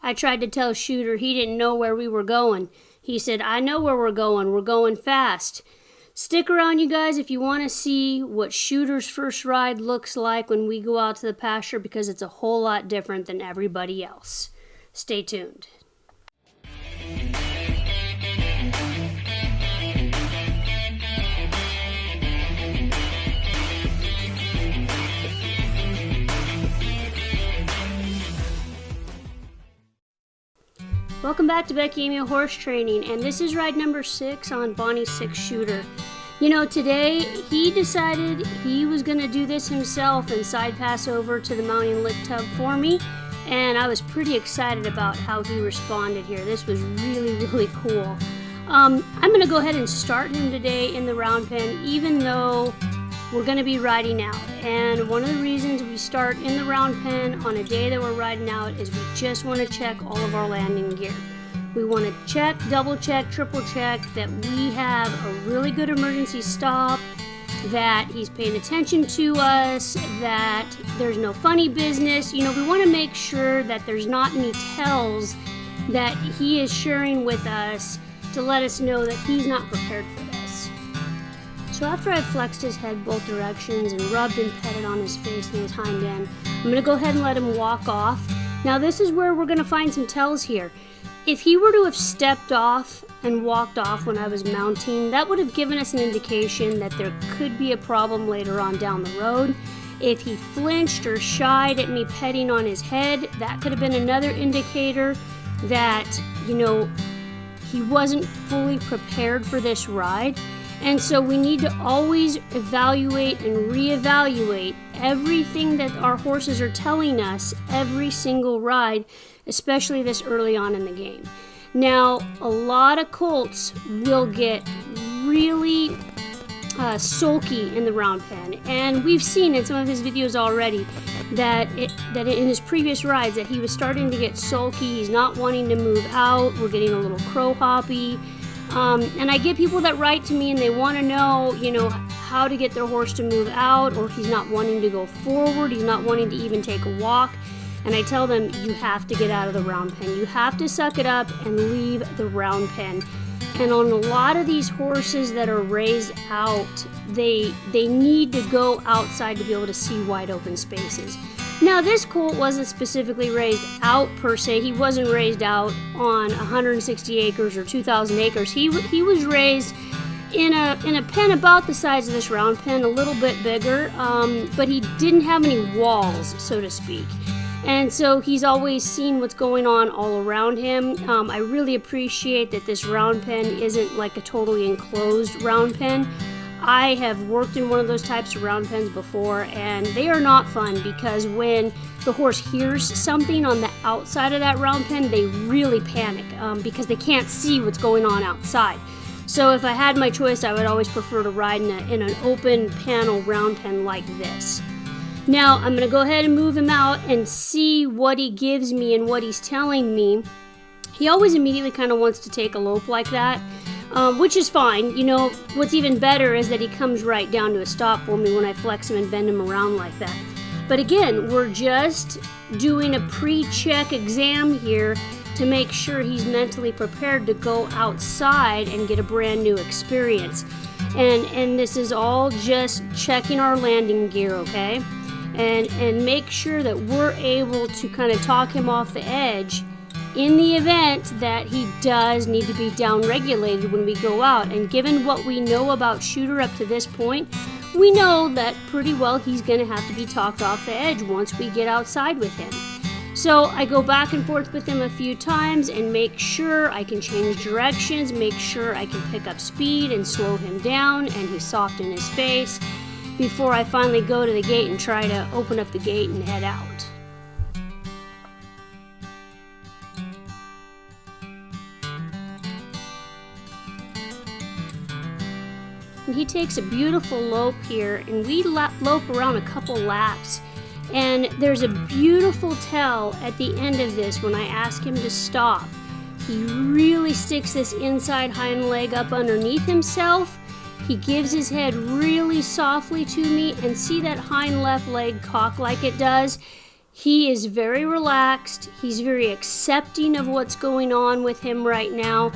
I tried to tell Shooter he didn't know where we were going. He said, I know where we're going. We're going fast. Stick around, you guys, if you want to see what Shooter's first ride looks like when we go out to the pasture, because it's a whole lot different than everybody else. Stay tuned. Welcome back to Becky Amio Horse Training, and this is ride number 6 on Bonnys Six Shooter. You know, today he decided he was going to do this himself and side pass over to the mounting lick tub for me, and I was pretty excited about how he responded here. This was really cool. I'm going to go ahead and start him today in the round pen, even though we're going to be riding out. And one of the reasons we start in the round pen on a day that we're riding out is we just want to check all of our landing gear. We want to check, double check, triple check that we have a really good emergency stop, that he's paying attention to us, that there's no funny business. You know, we want to make sure that there's not any tells that he is sharing with us to let us know that he's not prepared for this. So after I flexed his head both directions and rubbed and petted on his face and his hind end, I'm going to go ahead and let him walk off. Now this is where we're going to find some tells here. If he were to have stepped off and walked off when I was mounting, that would have given us an indication that there could be a problem later on down the road. If he flinched or shied at me petting on his head, that could have been another indicator that, you know, he wasn't fully prepared for this ride. And so we need to always evaluate and reevaluate everything that our horses are telling us every single ride, especially this early on in the game. Now, a lot of colts will get really sulky in the round pen, and we've seen in some of his videos already that in his previous rides that he was starting to get sulky. He's not wanting to move out. We're getting a little crow hoppy. And I get people that write to me and they want to know, you know, how to get their horse to move out, or he's not wanting to go forward, he's not wanting to even take a walk. And I tell them, you have to get out of the round pen. You have to suck it up and leave the round pen. And on a lot of these horses that are raised out, they need to go outside to be able to see wide open spaces. Now, this colt wasn't specifically raised out per se. He wasn't raised out on 160 acres or 2,000 acres. He was raised in a pen about the size of this round pen, a little bit bigger, but he didn't have any walls, so to speak. And so he's always seen what's going on all around him. I really appreciate that this round pen isn't like a totally enclosed round pen. I have worked in one of those types of round pens before, and they are not fun because when the horse hears something on the outside of that round pen, they really panic because they can't see what's going on outside. So if I had my choice, I would always prefer to ride in an open panel round pen like this. Now, I'm going to go ahead and move him out and see what he gives me and what he's telling me. He always immediately kind of wants to take a lope like that, which is fine. You know, what's even better is that he comes right down to a stop for me when I flex him and bend him around like that. But again, we're just doing a pre-check exam here to make sure he's mentally prepared to go outside and get a brand new experience. And this is all just checking our landing gear, okay? And make sure that we're able to kind of talk him off the edge in the event that he does need to be down-regulated when we go out. And given what we know about Shooter up to this point, we know that pretty well he's going to have to be talked off the edge once we get outside with him. So I go back and forth with him a few times and make sure I can change directions, make sure I can pick up speed and slow him down, and he's soft in his face, before I finally go to the gate and try to open up the gate and head out. And he takes a beautiful lope here, and we lope around a couple laps. And there's a beautiful tell at the end of this when I ask him to stop. He really sticks this inside hind leg up underneath himself. He gives his head really softly to me, and see that hind left leg cock like it does? He is very relaxed. He's very accepting of what's going on with him right now.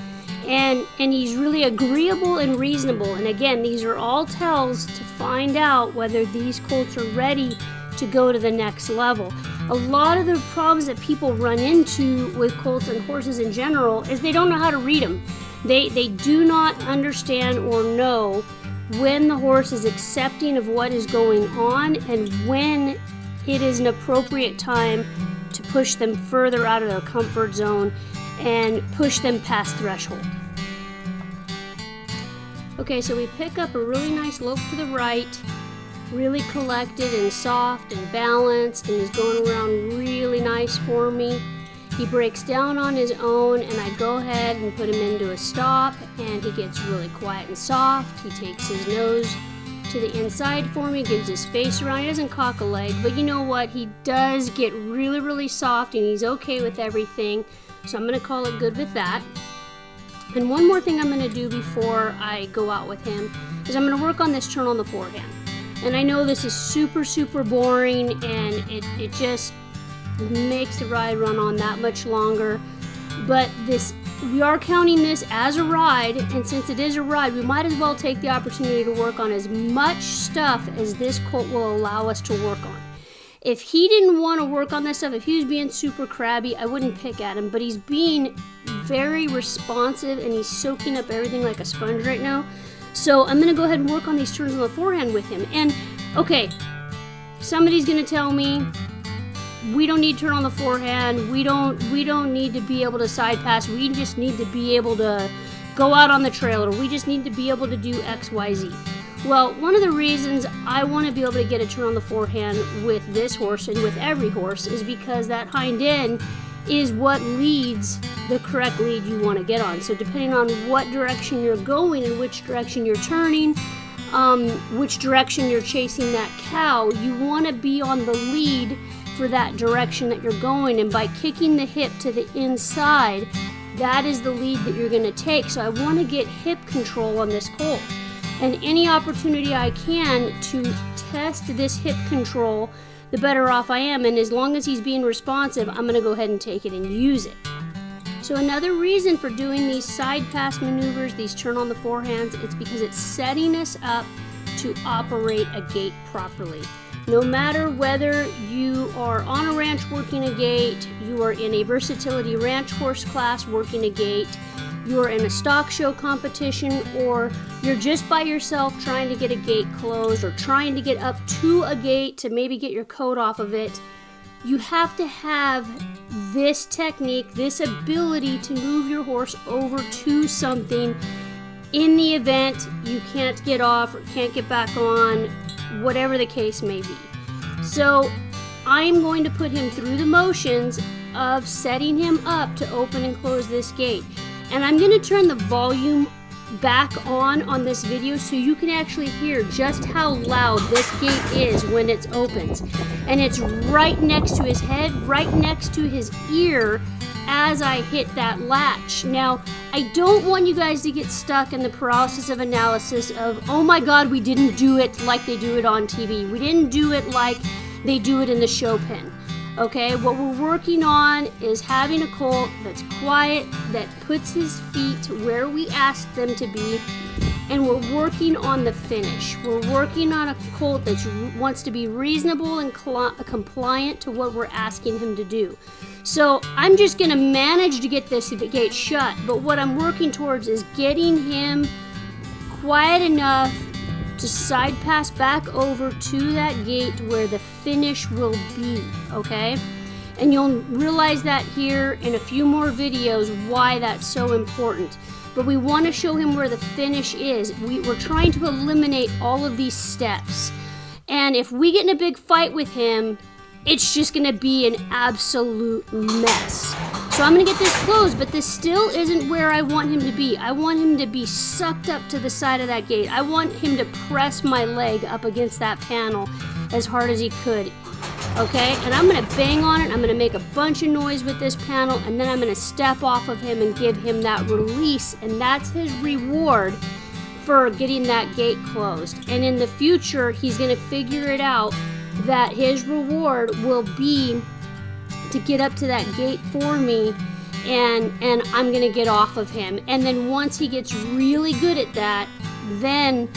And he's really agreeable and reasonable. And again, these are all tells to find out whether these colts are ready to go to the next level. A lot of the problems that people run into with colts and horses in general is they don't know how to read them. They do not understand or know when the horse is accepting of what is going on and when it is an appropriate time to push them further out of their comfort zone and push them past threshold. Okay, so we pick up a really nice lope to the right, really collected and soft and balanced, and he's going around really nice for me. He breaks down on his own, and I go ahead and put him into a stop, and he gets really quiet and soft. He takes his nose to the inside for me, gives his face around. He doesn't cock a leg, but you know what? He does get really, really soft, and he's okay with everything. So I'm going to call it good with that. And one more thing I'm going to do before I go out with him is I'm going to work on this turn on the forehand. And I know this is super, super boring, and it just makes the ride run on that much longer. But we are counting this as a ride, and since it is a ride, we might as well take the opportunity to work on as much stuff as this colt will allow us to work on. If he didn't want to work on this stuff, if he was being super crabby, I wouldn't pick at him, but he's being very responsive and he's soaking up everything like a sponge right now. So I'm going to go ahead and work on these turns on the forehand with him. And okay, somebody's going to tell me we don't need to turn on the forehand. We don't need to be able to side pass. We just need to be able to go out on the trail, or we just need to be able to do X, Y, Z. Well, one of the reasons I want to be able to get a turn on the forehand with this horse and with every horse is because that hind end is what leads the correct lead you want to get on. So depending on what direction you're going and which direction you're turning, which direction you're chasing that cow, you want to be on the lead for that direction that you're going. And by kicking the hip to the inside, that is the lead that you're going to take. So I want to get hip control on this colt. And any opportunity I can to test this hip control, the better off I am. And as long as he's being responsive, I'm going to go ahead and take it and use it. So another reason for doing these side pass maneuvers, these turn on the forehands, it's because it's setting us up to operate a gait properly. No matter whether you are on a ranch working a gait, you are in a versatility ranch horse class working a gait, you're in a stock show competition, or you're just by yourself trying to get a gate closed or trying to get up to a gate to maybe get your coat off of it, you have to have this technique, this ability to move your horse over to something in the event you can't get off or can't get back on, whatever the case may be. So I'm going to put him through the motions of setting him up to open and close this gate. And I'm going to turn the volume back on this video so you can actually hear just how loud this gate is when it opens. And it's right next to his head, right next to his ear as I hit that latch. Now, I don't want you guys to get stuck in the paralysis of analysis of, oh my God, we didn't do it like they do it on TV. We didn't do it like they do it in the show pen. Okay, what we're working on is having a colt that's quiet, that puts his feet where we ask them to be, and we're working on the finish. We're working on a colt that wants to be reasonable and compliant to what we're asking him to do. So I'm just going to manage to get this gate shut, but what I'm working towards is getting him quiet enough to side pass back over to that gate where the finish will be, okay? And you'll realize that here in a few more videos why that's so important. But we want to show him where the finish is. We're trying to eliminate all of these steps. And if we get in a big fight with him, it's just going to be an absolute mess. So I'm going to get this closed, but this still isn't where I want him to be. I want him to be sucked up to the side of that gate. I want him to press my leg up against that panel as hard as he could. Okay, and I'm going to bang on it. I'm going to make a bunch of noise with this panel, and then I'm going to step off of him and give him that release, and that's his reward for getting that gate closed. And in the future, he's going to figure it out that his reward will be to get up to that gate for me, and I'm gonna get off of him. And then once he gets really good at that, then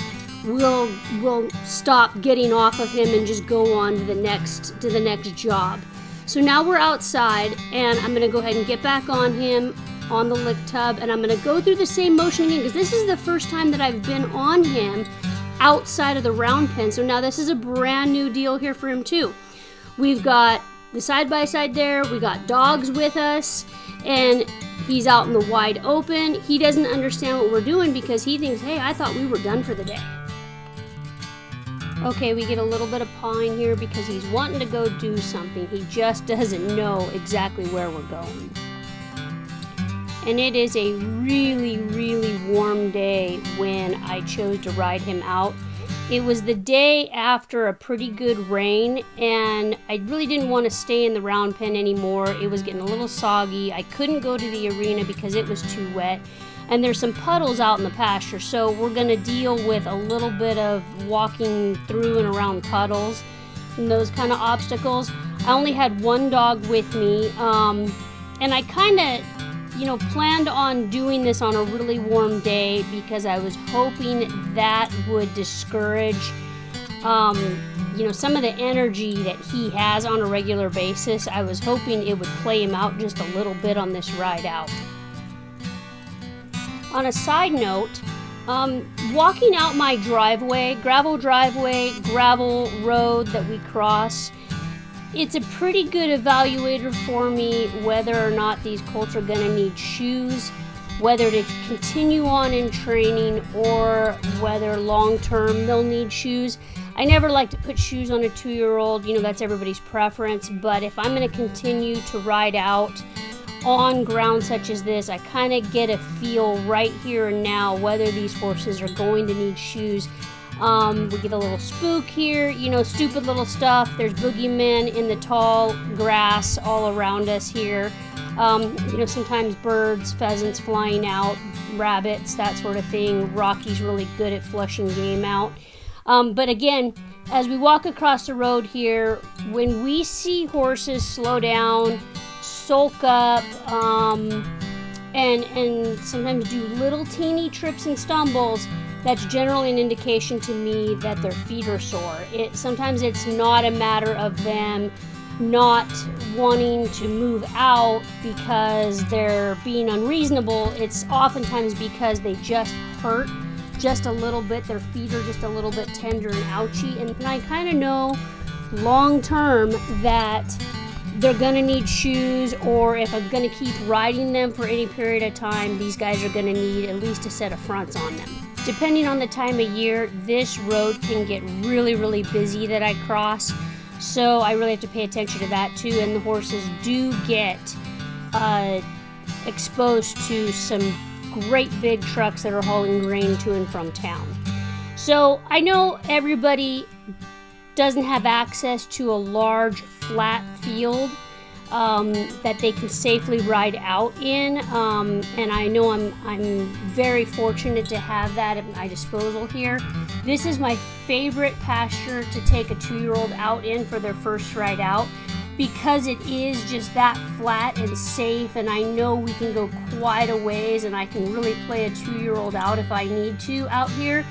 we'll stop getting off of him and just go on to the next job. So now we're outside, and I'm gonna go ahead and get back on him on the lick tub, and I'm gonna go through the same motion again, because this is the first time that I've been on him outside of the round pen. So now this is a brand new deal here for him too. We've got the side-by-side there, we got dogs with us, and he's out in the wide open. He doesn't understand what we're doing because he thinks, hey, I thought we were done for the day. Okay, we get a little bit of pawing here because he's wanting to go do something. He just doesn't know exactly where we're going. And it is a really, really warm day when I chose to ride him out. It was the day after a pretty good rain, and I really didn't want to stay in the round pen anymore. It was getting a little soggy. I couldn't go to the arena because it was too wet. And there's some puddles out in the pasture, so we're going to deal with a little bit of walking through and around puddles and those kind of obstacles. I only had one dog with me, and I kind of planned on doing this on a really warm day because I was hoping that would discourage, some of the energy that he has on a regular basis. I was hoping it would play him out just a little bit on this ride out. On a side note, walking out my driveway, gravel road that we cross, it's a pretty good evaluator for me whether or not these colts are going to need shoes, whether to continue on in training, or whether long-term they'll need shoes. I never like to put shoes on a 2-year-old, that's everybody's preference, but if I'm going to continue to ride out on ground such as this, I kind of get a feel right here and now whether these horses are going to need shoes. We get a little spook here, stupid little stuff. There's boogeymen in the tall grass all around us here. Sometimes birds, pheasants flying out, rabbits, that sort of thing. Rocky's really good at flushing game out. But again, as we walk across the road here, when we see horses slow down, sulk up, and sometimes do little teeny trips and stumbles, that's generally an indication to me that their feet are sore. Sometimes it's not a matter of them not wanting to move out because they're being unreasonable. It's oftentimes because they just hurt just a little bit. Their feet are just a little bit tender and ouchy. And I kind of know long term that they're gonna need shoes, or if I'm gonna keep riding them for any period of time, these guys are gonna need at least a set of fronts on them. Depending on the time of year, this road can get really, really busy that I cross, so I really have to pay attention to that too, and the horses do get exposed to some great big trucks that are hauling grain to and from town. So I know everybody doesn't have access to a large flat field that they can safely ride out in, and I know I'm very fortunate to have that at my disposal here. This is my favorite pasture to take a 2-year-old out in for their first ride out, because it is just that flat and safe, and I know we can go quite a ways, and I can really play a 2-year-old out if I need to out here.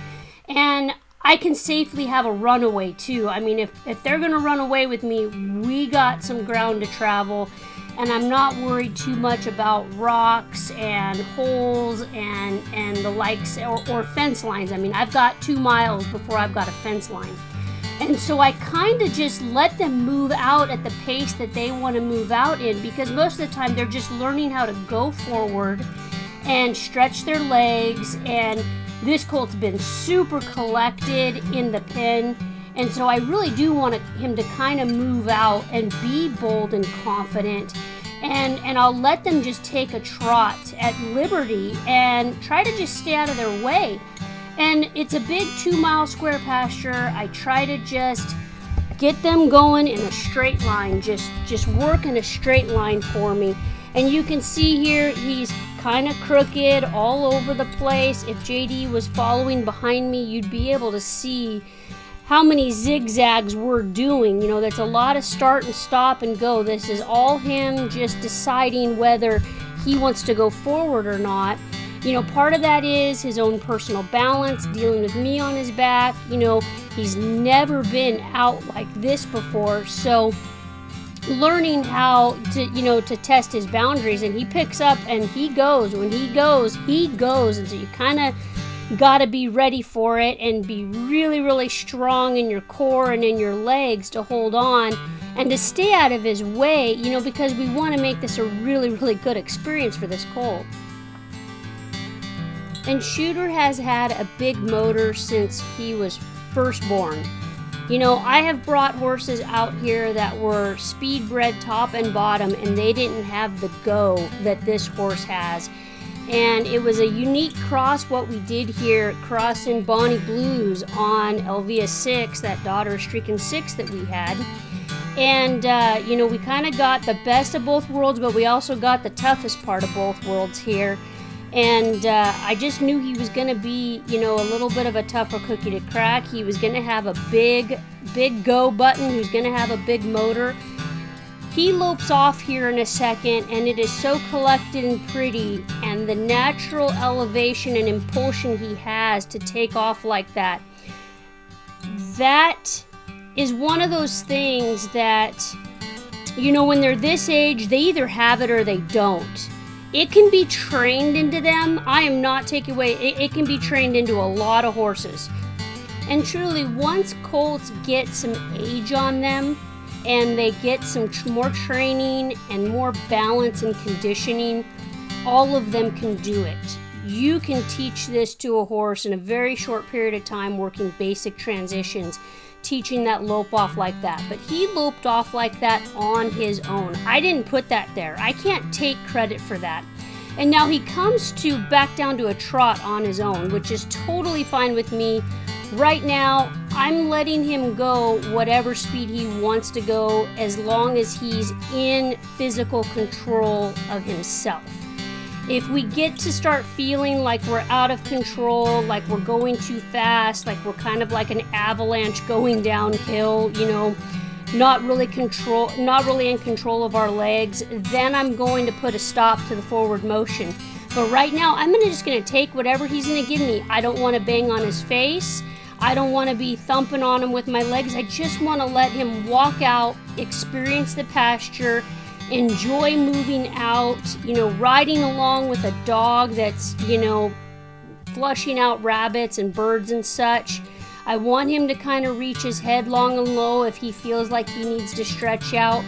And I can safely have a runaway too. I mean, if they're gonna run away with me, we got some ground to travel, and I'm not worried too much about rocks and holes and the likes, or fence lines. I mean, I've got 2 miles before I've got a fence line. And so I kind of just let them move out at the pace that they want to move out in, because most of the time they're just learning how to go forward and stretch their legs. And this colt's been super collected in the pen, and so I really do want him to kind of move out and be bold and confident, and I'll let them just take a trot at liberty and try to just stay out of their way. And it's a big 2-mile square pasture. I try to just get them going in a straight line, just work in a straight line for me. And you can see here, he's kind of crooked all over the place. If JD was following behind me, you'd be able to see how many zigzags we're doing. You know, that's a lot of start and stop and go. This is all him just deciding whether he wants to go forward or not. You know, part of that is his own personal balance, dealing with me on his back. You know, he's never been out like this before, so learning how to, you know, to test his boundaries. And he picks up and he goes. When he goes, and so you kind of got to be ready for it and be really, really strong in your core and in your legs to hold on and to stay out of his way, you know, because we want to make this a really, really good experience for this colt. And Shooter has had a big motor since he was first born. You know, I have brought horses out here that were speed bred top and bottom, and they didn't have the go that this horse has. And it was a unique cross what we did here, crossing Bonny Blues on Elvia 6, that daughter Streaking 6 that we had. And, you know, we kind of got the best of both worlds, but we also got the toughest part of both worlds here. And I just knew he was going to be, you know, a little bit of a tougher cookie to crack. He was going to have a big go button. He was going to have a big motor. He lopes off here in a second, and it is so collected and pretty, and the natural elevation and impulsion he has to take off like that. That is one of those things that, you know, when they're this age, they either have it or they don't. It can be trained into them. I am not taking away, it can be trained into a lot of horses. And truly, once colts get some age on them, and they get some more training and more balance and conditioning, all of them can do it. You can teach this to a horse in a very short period of time, working basic transitions, teaching that lope off like that. But he loped off like that on his own. I didn't put that there. I can't take credit for that. And now he comes to back down to a trot on his own, which is totally fine with me. Right now, I'm letting him go whatever speed he wants to go, as long as he's in physical control of himself. If we get to start feeling like we're out of control, like we're going too fast, like we're kind of like an avalanche going downhill, you know, not really in control of our legs, then I'm going to put a stop to the forward motion. But right now, I'm just going to take whatever he's going to give me. I don't want to bang on his face. I don't want to be thumping on him with my legs. I just want to let him walk out, experience the pasture, enjoy moving out, you know, riding along with a dog that's, you know, flushing out rabbits and birds and such. I want him to kind of reach his head long and low if he feels like he needs to stretch out.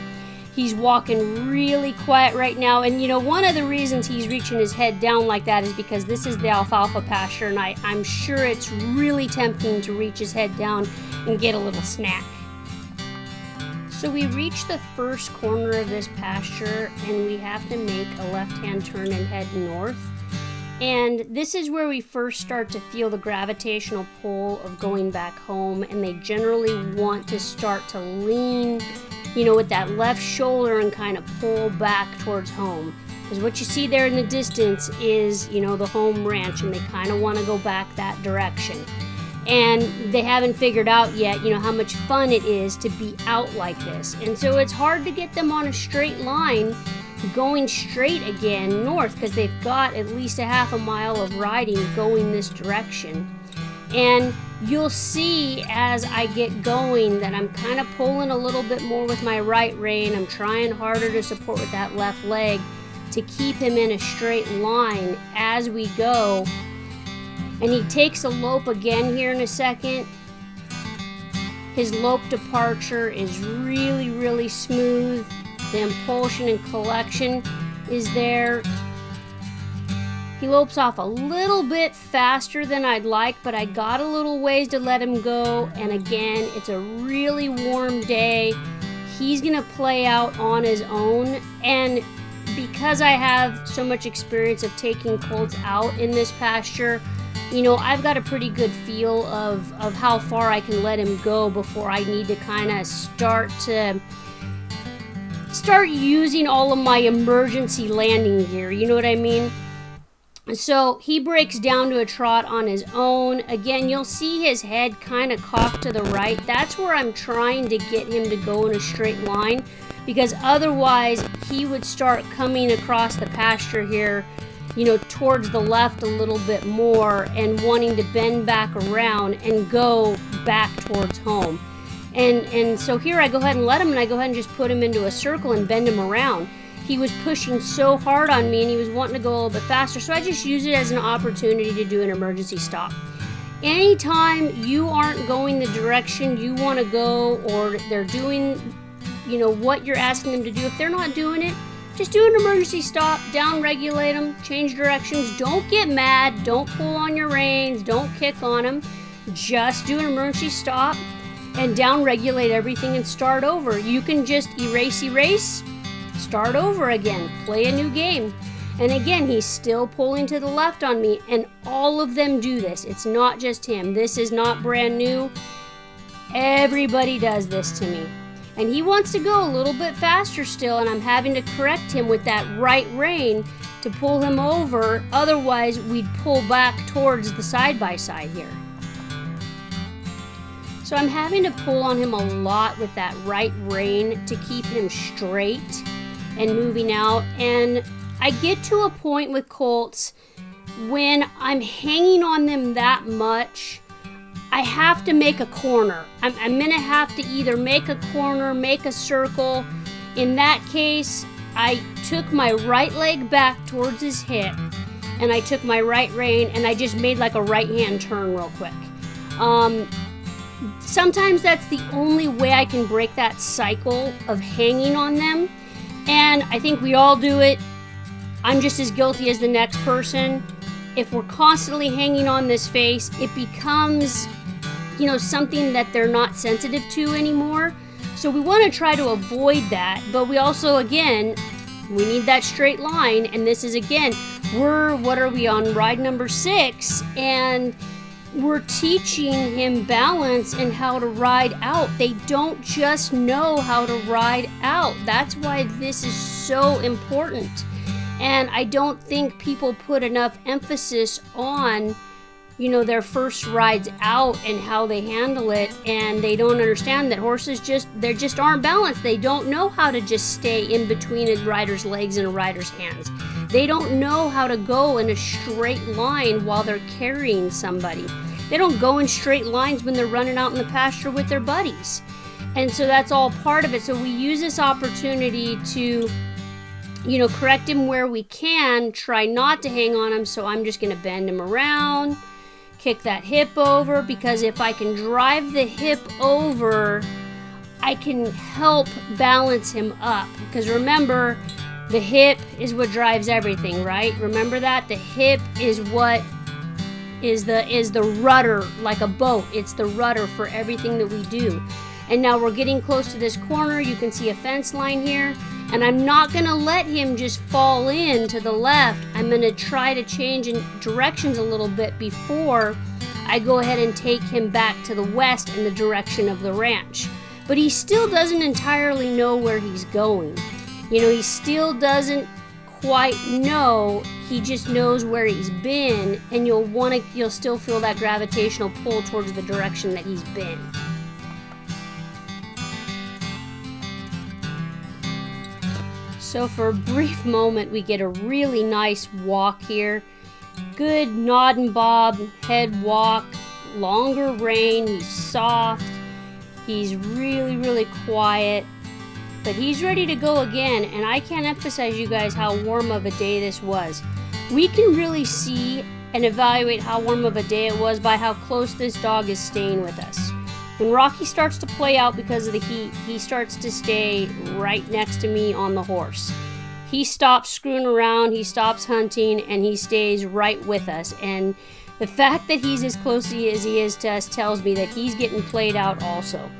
He's walking really quiet right now, and you know, one of the reasons he's reaching his head down like that is because this is the alfalfa pasture, and I'm sure it's really tempting to reach his head down and get a little snack. So we reach the first corner of this pasture, and we have to make a left-hand turn and head north. And this is where we first start to feel the gravitational pull of going back home, and they generally want to start to lean, you know, with that left shoulder and kind of pull back towards home. Because what you see there in the distance is, you know, the home ranch, and they kind of want to go back that direction. And they haven't figured out yet, you know, how much fun it is to be out like this. And so it's hard to get them on a straight line going straight again north, because they've got at least a half a mile of riding going this direction. And you'll see as I get going that I'm kind of pulling a little bit more with my right rein. I'm trying harder to support with that left leg to keep him in a straight line as we go. And he takes a lope again here in a second. His lope departure is really, really smooth. The impulsion and collection is there. He lopes off a little bit faster than I'd like, but I got a little ways to let him go. And again, it's a really warm day. He's gonna play out on his own. And because I have so much experience of taking colts out in this pasture, you know, I've got a pretty good feel of how far I can let him go before I need to kind of start using all of my emergency landing gear, you know what I mean? So he breaks down to a trot on his own. Again, you'll see his head kind of cocked to the right. That's where I'm trying to get him to go in a straight line, because otherwise he would start coming across the pasture here, you know, towards the left a little bit more and wanting to bend back around and go back towards home. And so here I go ahead and let him, and I go ahead and just put him into a circle and bend him around. He was pushing so hard on me and he was wanting to go a little bit faster, so I just use it as an opportunity to do an emergency stop. Anytime you aren't going the direction you want to go, or they're doing, you know, what you're asking them to do, if they're not doing it, just do an emergency stop, down regulate them, change directions. Don't get mad, don't pull on your reins, don't kick on them. Just do an emergency stop and down regulate everything and start over. You can just erase, start over again, play a new game. And again, he's still pulling to the left on me, and all of them do this. It's not just him. This is not brand new. Everybody does this to me. And he wants to go a little bit faster still, and I'm having to correct him with that right rein to pull him over. Otherwise, we'd pull back towards the side-by-side here. So I'm having to pull on him a lot with that right rein to keep him straight and moving out. And I get to a point with colts when I'm hanging on them that much, I have to make a corner. I'm gonna have to either make a corner, make a circle. In that case, I took my right leg back towards his hip, and I took my right rein and I just made like a right hand turn real quick. Sometimes that's the only way I can break that cycle of hanging on them. And I think we all do it. I'm just as guilty as the next person. If we're constantly hanging on this face, it becomes, you know, something that they're not sensitive to anymore. So we want to try to avoid that. But we also, again, we need that straight line. And this is, again, what are we on ride number 6? And we're teaching him balance and how to ride out. They don't just know how to ride out. That's why this is so important. And I don't think people put enough emphasis on, you know, their first rides out and how they handle it. And they don't understand that horses they just aren't balanced. They don't know how to just stay in between a rider's legs and a rider's hands. They don't know how to go in a straight line while they're carrying somebody. They don't go in straight lines when they're running out in the pasture with their buddies. And so that's all part of it. So we use this opportunity to, you know, correct him where we can, try not to hang on him. So I'm just going to bend him around, kick that hip over, because if I can drive the hip over, I can help balance him up. Because remember, the hip is what drives everything, right? Remember that? The hip is what is the rudder, like a boat. It's the rudder for everything that we do. And now we're getting close to this corner. You can see a fence line here. And I'm not going to let him just fall in to the left. I'm going to try to change in directions a little bit before I go ahead and take him back to the west in the direction of the ranch. But he still doesn't entirely know where he's going. You know, he still doesn't quite know. He just knows where he's been, and you'll still feel that gravitational pull towards the direction that he's been. So for a brief moment, we get a really nice walk here. Good nod and bob head walk, longer rein. He's soft. He's really, really quiet. But he's ready to go again, and I can't emphasize you guys how warm of a day this was. We can really see and evaluate how warm of a day it was by how close this dog is staying with us. When Rocky starts to play out because of the heat, he starts to stay right next to me on the horse. He stops screwing around, he stops hunting, and he stays right with us. And the fact that he's as close as he is to us tells me that he's getting played out also.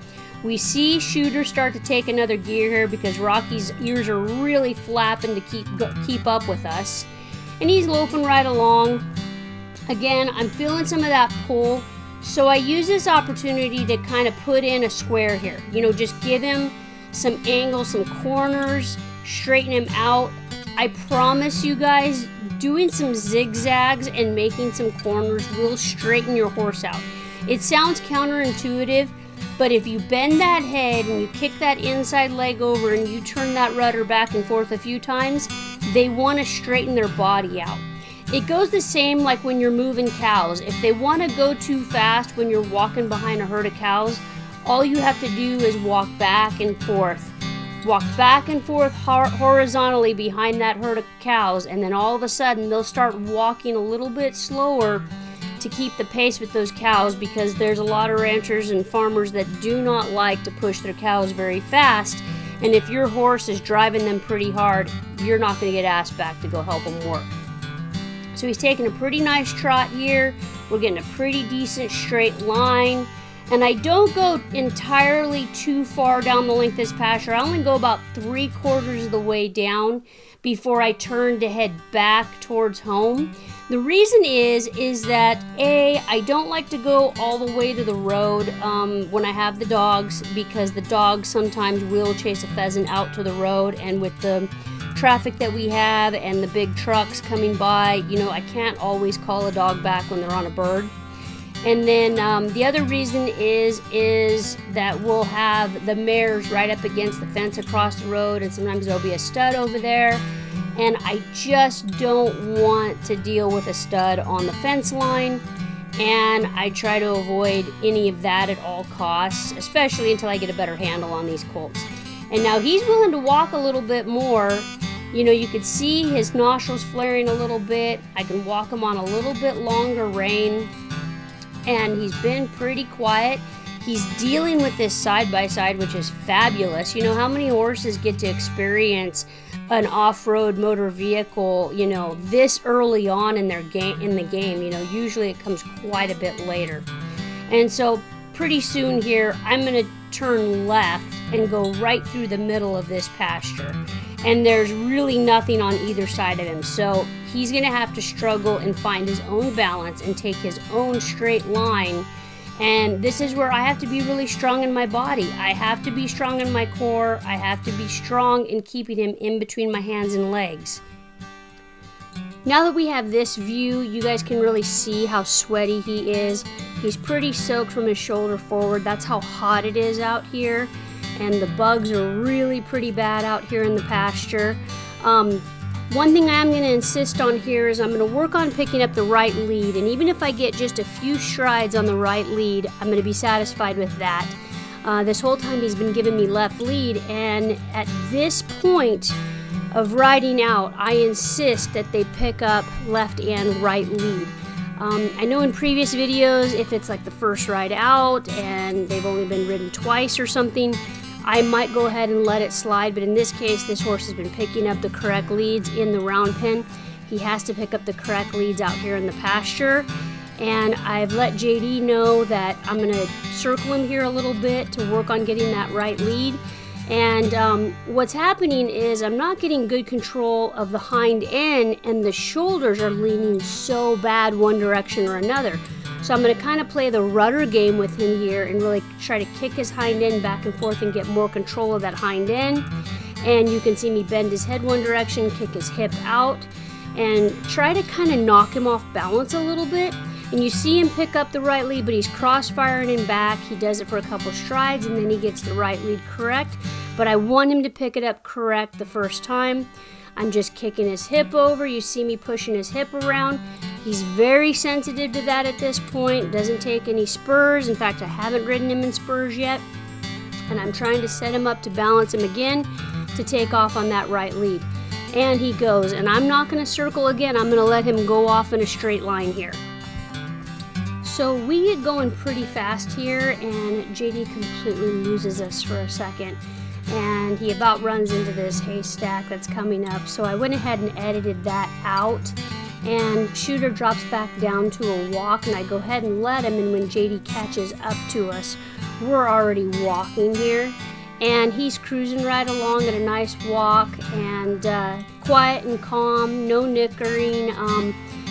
We see Shooter start to take another gear here because Rocky's ears are really flapping to keep up with us. And he's loping right along. Again, I'm feeling some of that pull. So I use this opportunity to kind of put in a square here. You know, just give him some angles, some corners, straighten him out. I promise you guys, doing some zigzags and making some corners will straighten your horse out. It sounds counterintuitive, but if you bend that head and you kick that inside leg over and you turn that rudder back and forth a few times, they want to straighten their body out. It goes the same like when you're moving cows. If they want to go too fast when you're walking behind a herd of cows, all you have to do is walk back and forth. Walk back and forth horizontally behind that herd of cows, and then all of a sudden they'll start walking a little bit slower to keep the pace with those cows, because there's a lot of ranchers and farmers that do not like to push their cows very fast, and if your horse is driving them pretty hard, you're not going to get asked back to go help them work. So he's taking a pretty nice trot here. We're getting a pretty decent straight line, and I don't go entirely too far down the length of this pasture. I only go about 3/4 of the way down before I turn to head back towards home. The reason is that I don't like to go all the way to the road when I have the dogs, because the dogs sometimes will chase a pheasant out to the road, and with the traffic that we have and the big trucks coming by, you know, I can't always call a dog back when they're on a bird. And then the other reason is that we'll have the mares right up against the fence across the road, and sometimes there'll be a stud over there, and I just don't want to deal with a stud on the fence line, and I try to avoid any of that at all costs, especially until I get a better handle on these colts. And now he's willing to walk a little bit more. You know, you could see his nostrils flaring a little bit. I can walk him on a little bit longer rein, and he's been pretty quiet. He's dealing with this side-by-side, which is fabulous. You know, how many horses get to experience an off-road motor vehicle, you know, this early on in the game? You know, usually it comes quite a bit later. And so pretty soon here, I'm going to turn left and go right through the middle of this pasture. And there's really nothing on either side of him. So he's going to have to struggle and find his own balance and take his own straight line. And this is where I have to be really strong in my body. I have to be strong in my core. I have to be strong in keeping him in between my hands and legs. Now that we have this view, you guys can really see how sweaty he is. He's pretty soaked from his shoulder forward. That's how hot it is out here. And the bugs are really pretty bad out here in the pasture. One thing I am going to insist on here is I'm going to work on picking up the right lead, and even if I get just a few strides on the right lead, I'm going to be satisfied with that. This whole time he's been giving me left lead, and at this point of riding out, I insist that they pick up left and right lead. I know in previous videos, if it's like the first ride out and they've only been ridden twice or something, I might go ahead and let it slide, but in this case, this horse has been picking up the correct leads in the round pen. He has to pick up the correct leads out here in the pasture, and I've let JD know that I'm going to circle him here a little bit to work on getting that right lead. And what's happening is I'm not getting good control of the hind end, and the shoulders are leaning so bad one direction or another. So I'm going to kind of play the rudder game with him here and really try to kick his hind end back and forth and get more control of that hind end. And you can see me bend his head one direction, kick his hip out, and try to kind of knock him off balance a little bit. And you see him pick up the right lead, but he's cross-firing him back. He does it for a couple strides, and then he gets the right lead correct. But I want him to pick it up correct the first time. I'm just kicking his hip over. You see me pushing his hip around. He's very sensitive to that at this point. Doesn't take any spurs. In fact, I haven't ridden him in spurs yet. And I'm trying to set him up to balance him again to take off on that right lead. And he goes. And I'm not going to circle again. I'm going to let him go off in a straight line here. So we get going pretty fast here, and JD completely loses us for a second. And he about runs into this haystack that's coming up. So I went ahead and edited that out. And Shooter drops back down to a walk, and I go ahead and let him, and when JD catches up to us, we're already walking here. And he's cruising right along at a nice walk, and quiet and calm, no nickering.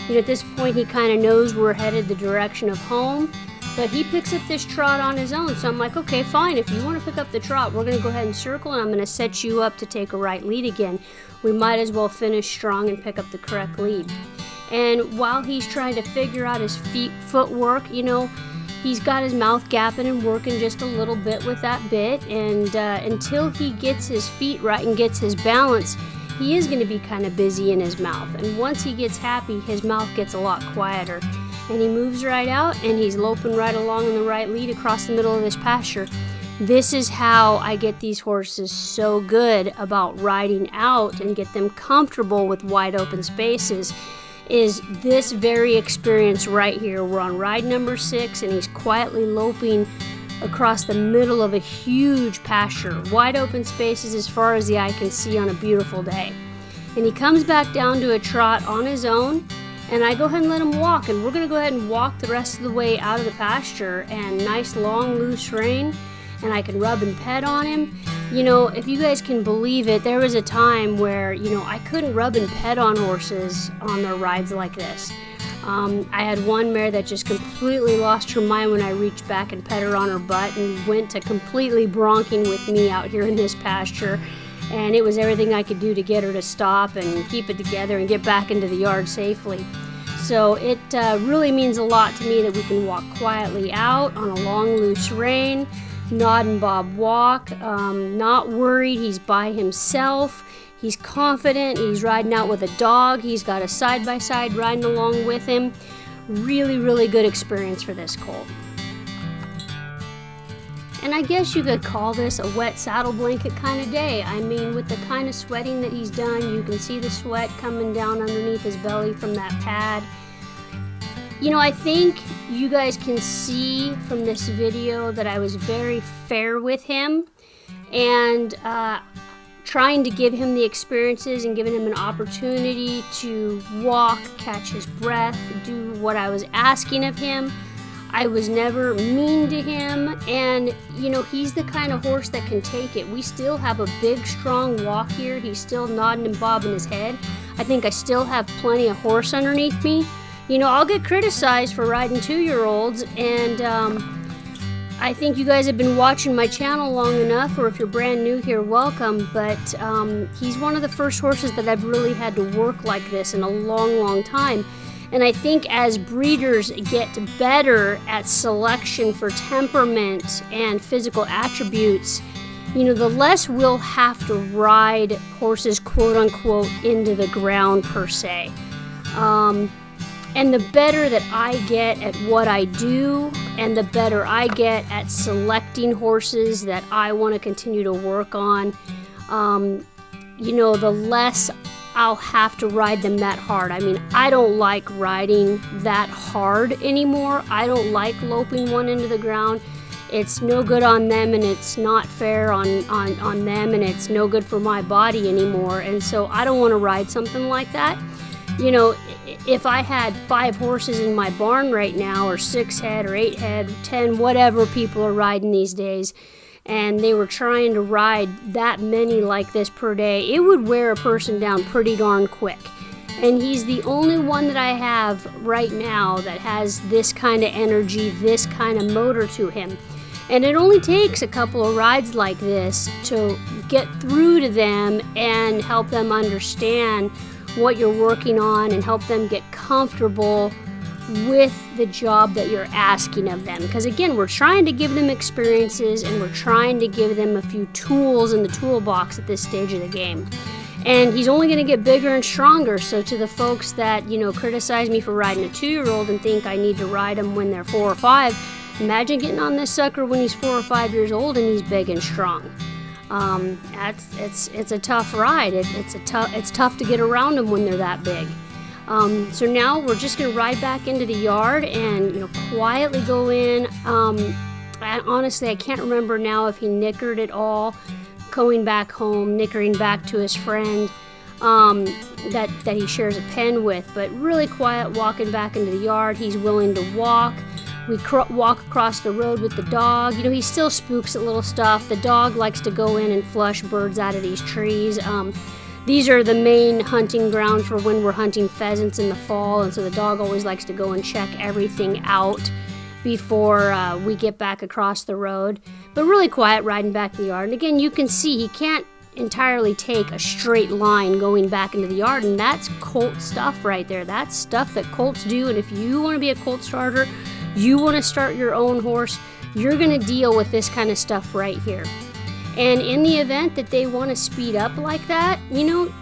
You know, at this point he kind of knows we're headed the direction of home. But he picks up this trot on his own, so I'm like, okay, fine. If you want to pick up the trot, we're going to go ahead and circle, and I'm going to set you up to take a right lead again. We might as well finish strong and pick up the correct lead. And while he's trying to figure out his footwork, you know, he's got his mouth gapping and working just a little bit with that bit, and until he gets his feet right and gets his balance, he is going to be kind of busy in his mouth. And once he gets happy, his mouth gets a lot quieter. And he moves right out, and he's loping right along in the right lead across the middle of this pasture. This is how I get these horses so good about riding out and get them comfortable with wide open spaces, is this very experience right here. We're on ride number 6, and he's quietly loping across the middle of a huge pasture, wide open spaces as far as the eye can see on a beautiful day. And he comes back down to a trot on his own, and I go ahead and let him walk, and we're going to go ahead and walk the rest of the way out of the pasture, and nice long loose rein, and I can rub and pet on him. You know, if you guys can believe it, there was a time where, you know, I couldn't rub and pet on horses on their rides like this. I had one mare that just completely lost her mind when I reached back and pet her on her butt, and went to completely bronking with me out here in this pasture. And it was everything I could do to get her to stop and keep it together and get back into the yard safely. So it really means a lot to me that we can walk quietly out on a long loose rein, nod and bob walk, not worried. He's by himself, he's confident, he's riding out with a dog, he's got a side-by-side riding along with him. Really, really good experience for this colt. And I guess you could call this a wet saddle blanket kind of day. I mean, with the kind of sweating that he's done, you can see the sweat coming down underneath his belly from that pad. You know, I think you guys can see from this video that I was very fair with him, and trying to give him the experiences and giving him an opportunity to walk, catch his breath, do what I was asking of him. I was never mean to him, and you know, he's the kind of horse that can take it. We still have a big, strong walk here. He's still nodding and bobbing his head. I think I still have plenty of horse underneath me. You know, I'll get criticized for riding 2-year-olds, and I think you guys have been watching my channel long enough, or if you're brand new here, welcome, but he's one of the first horses that I've really had to work like this in a long, long time. And I think as breeders get better at selection for temperament and physical attributes, you know, the less we'll have to ride horses, quote unquote, into the ground per se. And the better that I get at what I do, and the better I get at selecting horses that I want to continue to work on, you know, the less I'll have to ride them that hard. I mean, I don't like riding that hard anymore. I don't like loping one into the ground. It's no good on them, and it's not fair on them, and it's no good for my body anymore. And so I don't want to ride something like that. You know, if I had 5 horses in my barn right now, or 6 head, or 8 head, 10, whatever people are riding these days, and they were trying to ride that many like this per day, it would wear a person down pretty darn quick. And he's the only one that I have right now that has this kind of energy, this kind of motor to him. And it only takes a couple of rides like this to get through to them and help them understand what you're working on, and help them get comfortable with the job that you're asking of them. Because again, we're trying to give them experiences, and we're trying to give them a few tools in the toolbox at this stage of the game. And he's only going to get bigger and stronger. So to the folks that, you know, criticize me for riding a 2-year-old and think I need to ride them when they're 4 or 5, imagine getting on this sucker when he's 4 or 5 years old and he's big and strong. It's a tough ride. It's tough to get around them when they're that big. So now we're just going to ride back into the yard and, you know, quietly go in. Honestly, I can't remember now if he nickered at all, going back home, nickering back to his friend that he shares a pen with, but really quiet walking back into the yard. He's willing to walk. We walk across the road with the dog. You know, he still spooks at little stuff. The dog likes to go in and flush birds out of these trees. These are the main hunting grounds for when we're hunting pheasants in the fall, and so the dog always likes to go and check everything out before we get back across the road. But really quiet riding back to the yard. And again, you can see he can't entirely take a straight line going back into the yard, and that's Colt stuff right there. That's stuff that Colts do, and if you want to be a Colt starter, you want to start your own horse, you're going to deal with this kind of stuff right here. And in the event that they want to speed up like that, you know,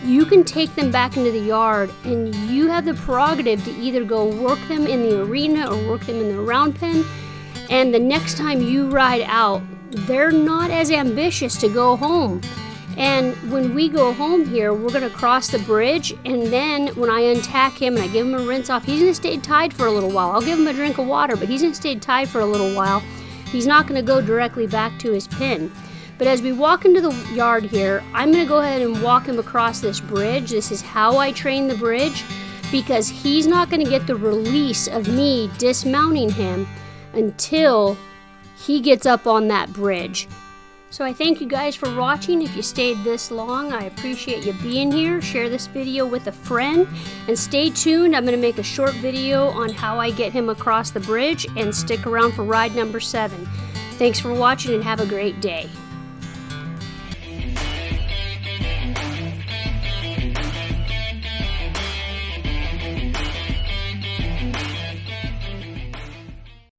you can take them back into the yard, and you have the prerogative to either go work them in the arena or work them in the round pen. And the next time you ride out, they're not as ambitious to go home. And when we go home here, we're going to cross the bridge, and then when I untack him and I give him a rinse off, he's going to stay tied for a little while. I'll give him a drink of water, but he's going to stay tied for a little while. He's not going to go directly back to his pen. But as we walk into the yard here, I'm going to go ahead and walk him across this bridge. This is how I train the bridge, because he's not going to get the release of me dismounting him until he gets up on that bridge. So I thank you guys for watching. If you stayed this long, I appreciate you being here. Share this video with a friend, and stay tuned. I'm going to make a short video on how I get him across the bridge, and stick around for ride number 7. Thanks for watching, and have a great day.